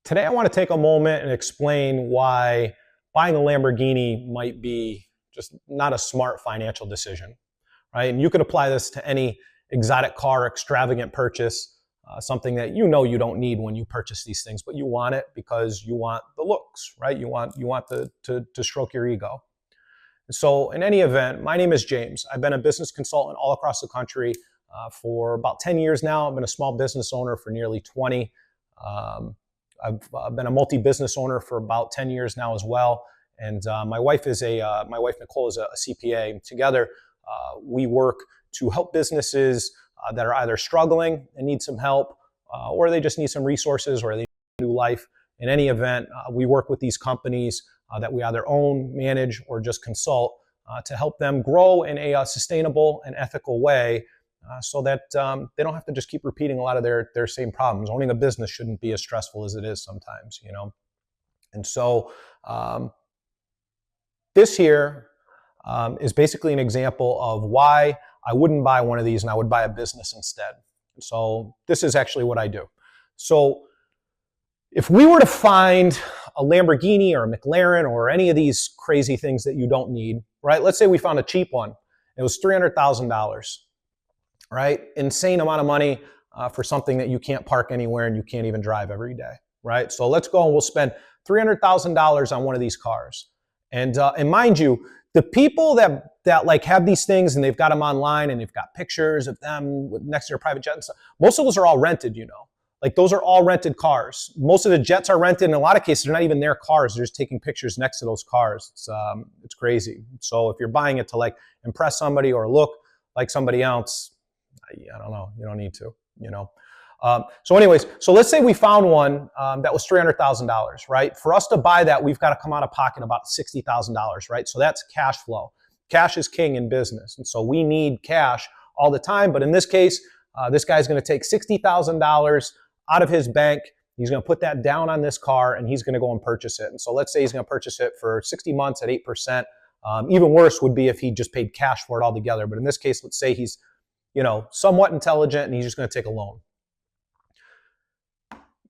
Today, I want to take a moment and explain why buying a Lamborghini might be just not a smart financial decision, right? And you can apply this to any exotic car, extravagant purchase, something that you know you don't need when you purchase these things, but you want it because you want the looks, right? You want to stroke your ego. So in any event, my name is James. I've been a business consultant all across the country for about 10 years now. I've been a small business owner for nearly 20. Um, I've been a multi-business owner for about 10 years now as well. And my wife Nicole is a CPA. And together, we work to help businesses that are either struggling and need some help, or they just need some resources, or they need a new life. In any event, we work with these companies that we either own, manage, or just consult to help them grow in a sustainable and ethical way, so that they don't have to just keep repeating a lot of their same problems. Owning a business shouldn't be as stressful as it is sometimes, you know. And so this here is basically an example of why I wouldn't buy one of these and I would buy a business instead. So this is actually what I do. So if we were to find a Lamborghini or a McLaren or any of these crazy things that you don't need, right? Let's say we found a cheap one. It was $300,000, right? Insane amount of money for something that you can't park anywhere and you can't even drive every day, right? So let's go and we'll spend $300,000 on one of these cars. And mind you, the people that like have these things and they've got them online and they've got pictures of them next to their private jet and stuff, most of those are all rented, you know. Like those are all rented cars. Most of the jets are rented. In a lot of cases, they're not even their cars. They're just taking pictures next to those cars. It's crazy. So if you're buying it to like impress somebody or look like somebody else, I don't know. You don't need to, you know. So anyways, so let's say we found one that was $300,000, right? For us to buy that, we've got to come out of pocket about $60,000, right? So that's cash flow. Cash is king in business. And so we need cash all the time. But in this case, this guy's going to take $60,000 out of his bank. He's going to put that down on this car and he's going to go and purchase it. And so let's say he's going to purchase it for 60 months at 8%. Even worse would be if he just paid cash for it altogether. But in this case, let's say he's, you know, somewhat intelligent and he's just going to take a loan.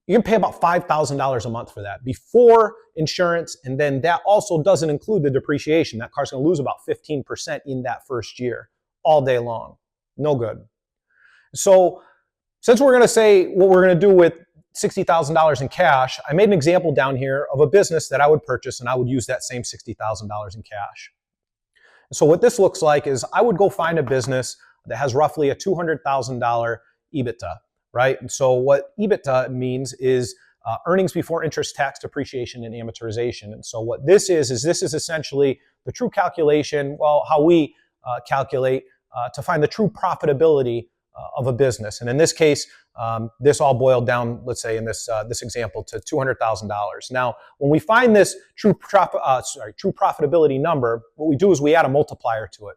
You can pay about $5,000 a month for that before insurance. And then that also doesn't include the depreciation. That car's going to lose about 15% in that first year, all day long. No good. So since we're going to say what we're going to do with $60,000 in cash, I made an example down here of a business that I would purchase and I would use that same $60,000 in cash. So what this looks like is I would go find a business that has roughly a $200,000 EBITDA, right? And so what EBITDA means is earnings before interest, tax, depreciation, and amortization. And so what this is this is essentially the true calculation, well, how we calculate to find the true profitability of a business. And in this case, this all boiled down, let's say in this example, to $200,000. Now, when we find this true profitability number, what we do is we add a multiplier to it.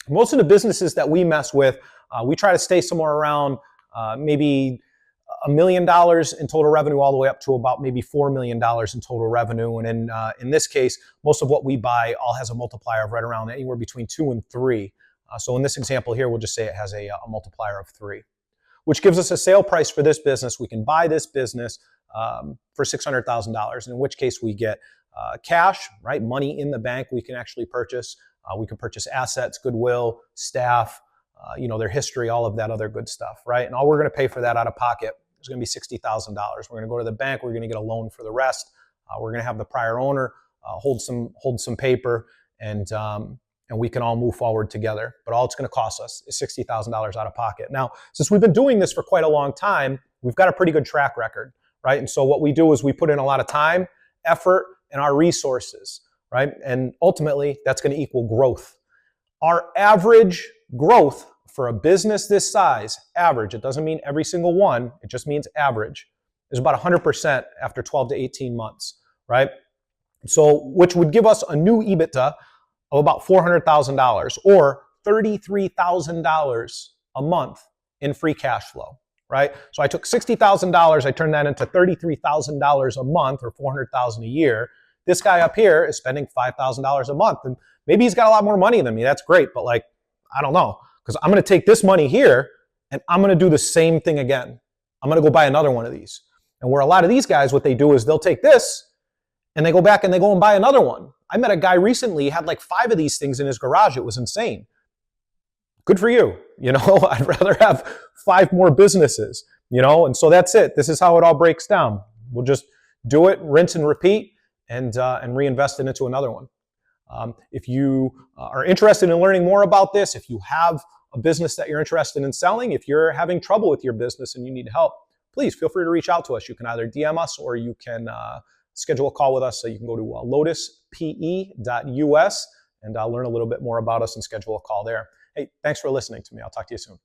Most of the businesses that we mess with, we try to stay somewhere around maybe $1 million in total revenue, all the way up to about maybe $4 million in total revenue. And in this case, most of what we buy all has a multiplier of right around anywhere between 2 and 3. So in this example here, we'll just say it has a multiplier of 3, which gives us a sale price for this business. We can buy this business for $600,000, in which case we get cash, right? Money in the bank we can actually purchase. We can purchase assets, goodwill, staff, you know, their history, all of that other good stuff, right? And all we're going to pay for that out of pocket is going to be $60,000. We're going to go to the bank. We're going to get a loan for the rest. We're going to have the prior owner hold some paper, and we can all move forward together. But all it's going to cost us is $60,000 out of pocket. Now, since we've been doing this for quite a long time, we've got a pretty good track record, right? And so what we do is we put in a lot of time, effort, and our resources, right? And ultimately, that's going to equal growth. Our average growth for a business this size, average, it doesn't mean every single one, it just means average, is about 100% after 12 to 18 months, right? So, which would give us a new EBITDA of about $400,000 or $33,000 a month in free cash flow, right? So I took $60,000, I turned that into $33,000 a month or $400,000 a year. This guy up here is spending $5,000 a month, and maybe he's got a lot more money than me. That's great, but like, I don't know, because I'm going to take this money here and I'm going to do the same thing again. I'm going to go buy another one of these. And where a lot of these guys, what they do is they'll take this and they go back and they go and buy another one. I met a guy recently, he had like 5 of these things in his garage. It was insane. Good for you. I'd rather have 5 more businesses, and so that's it. This is how it all breaks down. We'll just do it, rinse and repeat, and reinvest it into another one. If you are interested in learning more about this, if you have a business that you're interested in selling, if you're having trouble with your business and you need help, please feel free to reach out to us. You can either DM us or you can schedule a call with us. So you can go to lotuspe.us and learn a little bit more about us and schedule a call there. Hey, thanks for listening to me. I'll talk to you soon.